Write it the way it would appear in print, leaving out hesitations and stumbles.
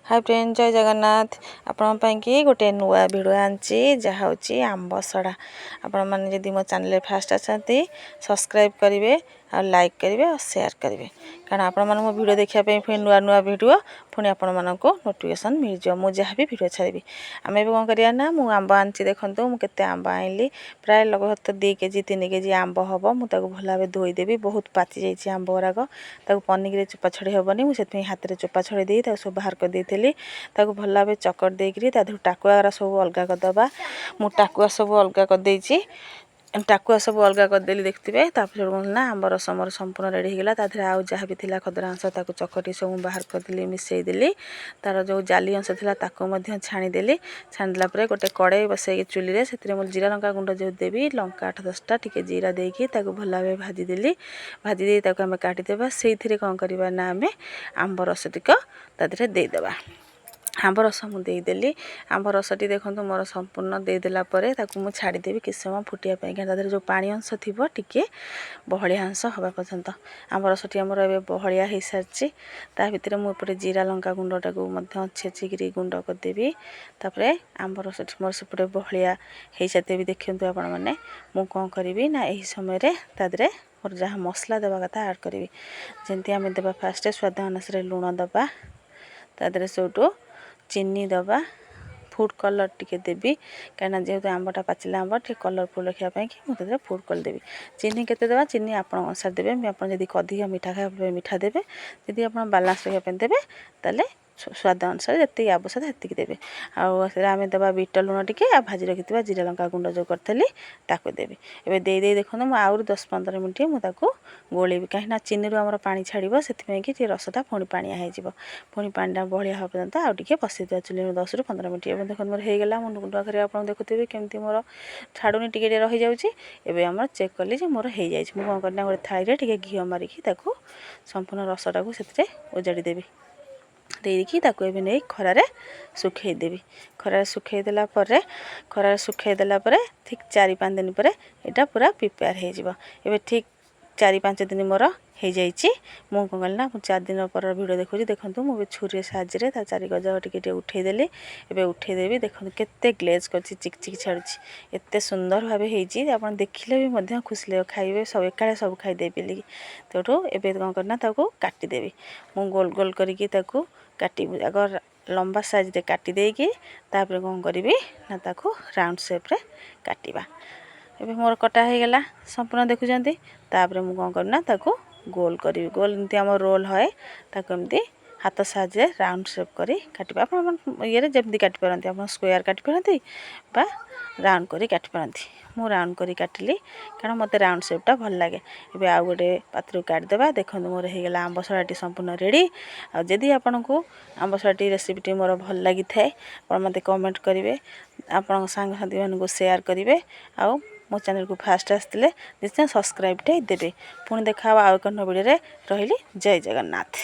Hi friend जय जगन्नाथ आपण कि गोटे नुआ भिडियो आंची जहाँ हूँ आंब सड़ा आपण मैंने जदि मो चैनल फास्ट आसती सब्सक्राइब करेंगे आ लाइक करेंगे और शेयर करेंगे कारण आपण मो वीडियो देखापी फिर नुआ नुआ वीडियो पुणी आपण मानक नोटिफिकेशन मिल जाए मुझे जहाँ भी वीडियो छाड़ी आम भी कौन करिया ना मुझे आंब आनी देखो मुझे आंब आइली प्राय लगभग 2 केजी 3 केजी आंब हम मुझे भल भाव धोईदेवी बहुत पाचि जाइए आंब गुराक पनिकी चोपा छड़ी हेनी मुझे हाथ में चोपा छड़ी दी सब बाहर कर भल भाव चकट देकरी टाकुआ सब अलग करदे मु टाकुआ सब अलग करदे टाकुआ सब अलग करदेली देखते ना आंब रस मोर संपूर्ण रेडी होगा आउ जहाँ भी थी खदरा अंश चकटी सब बाहर करदेली मिसईदेली तार जो जाली अंश था छाणीदेली छाणीदेला गोटे कड़े बसई चुली से जीरा लंका गुंड जो देवी लंका 8-10टा टी जीरा देकी भल भाव भाजीदेली भाजी आम काटिदेवा से कौन करवा ना आम आंब रस टिक देदेबा आंब रस मुदेली आंब रसटी देखो मोर संपूर्ण देदेला मुझे छाड़देवी किस समय फुटियापाई क्या जो पानी अंश थी टी बहलिया अंश हवा पर्यंत आंब रसटी आमर ए बहलिया हो सारी भितर मुझे जीरा लंका गुंडटा को छेचिकी गुंड करदेवी आंब रसटी मोर सेपटे बहलिया हो सारी भी देखते आपण मैंने मुझे कौन करी ना यही समय तादे मोर जहाँ मसला देवा कथा ऐड करी जमी आम देवा फास्ट स्वाद अनुसार लुण दबा तादे सेठू चीनी दबा फूड कलर टिके देवी कहीं जेहेतु आंबटा पाचिला आंब टे कलरफुल रखापी मुझे फूड कलर देवी चीनी केते देवा चीनी आप अनुसार देवे आप अधिक मीठा खाया मीठा देवे जदि आप बालांस रखापी देवे ताले स्वाद अनुसार जी आवश्यक से देवे आम देवा बीट लुण टे भाजी रखी जीरा लंका गुंड जो करी ताकू देवी एवं दे देखो मुझे आउर 10-15 मिनट मुझे गोलेबी कहीं चीनी रू आम पा छाड़ से रसटा पुणी पानिया हो पुणी पानी बहलिया हाँ पर्यंत आउ टे पशि दिया चुली 10-15 मिनट एवं देखो मोर होगा मुझे गुंडा कर आप देखुए केमती मोर छाड़ूनी टे रही जाऊँगी आम चेक कली मोर हो जाए मुझे कौन करना गोटे थाई टे घी मारिकी संपूर्ण रसटा को से उजाड़ी देवी देकी नहीं खरारे सुखेदेवी खरारे सुखेदेला खरारे सुखेदेला ठीक 4-5 दिन पर यहाँ पूरा प्रिपेयर हो ठीक 4-5 दिन मोर हो जाइए मुझे कौन कल ना 4 दिन पर वीडियो देखुची देखो मुझे छुरी साहाଯ୍य चारि गज टे उठेदेली एवं उठेदेवी देखो केते ग्लेज कर चिक चिक छाड़ी एत सुंदर भाव आप देखिले भी खुशी लगे खाइबे सब एकाड़े सब खाईदे बोलिकी तेठू एवं कौन करना काटिदेवी मु गोल गोल करके काटी अगर लंबा साइज रे काटी देकी तापर कौन करी ना राउंड शेप रे काटिबा एबे मोर कटा हो गला संपूर्ण देखुचंती तापर मु कौन करना गोल करी गोल एमती आम रोल है एमती हाथ साहाଯ୍य राउंड शेप करी काटिबा आप ये जमी काटि पारती आप स्क्वायर काटि पारती बा राउंड करी काटि पारती मु राउंड करी काटिली कारण मत राउंड शेपटा भल लगे एबे आउ गोटे पात्र काटिदेबा देखो मोर होगा आंब सड़ाटी संपूर्ण रेडी आदि आपन को आंब सड़ाटी रेसिपीटी मोर भल लगी थाए आप मत कमेंट करेंगे आपण सांग साथी मानक शेयर करेंगे आउ मो चैनल को फास्ट आसते निश्चय सब्सक्राइब टे देवे पुणी देखा आउ एक वीडियो रही जय जगन्नाथ।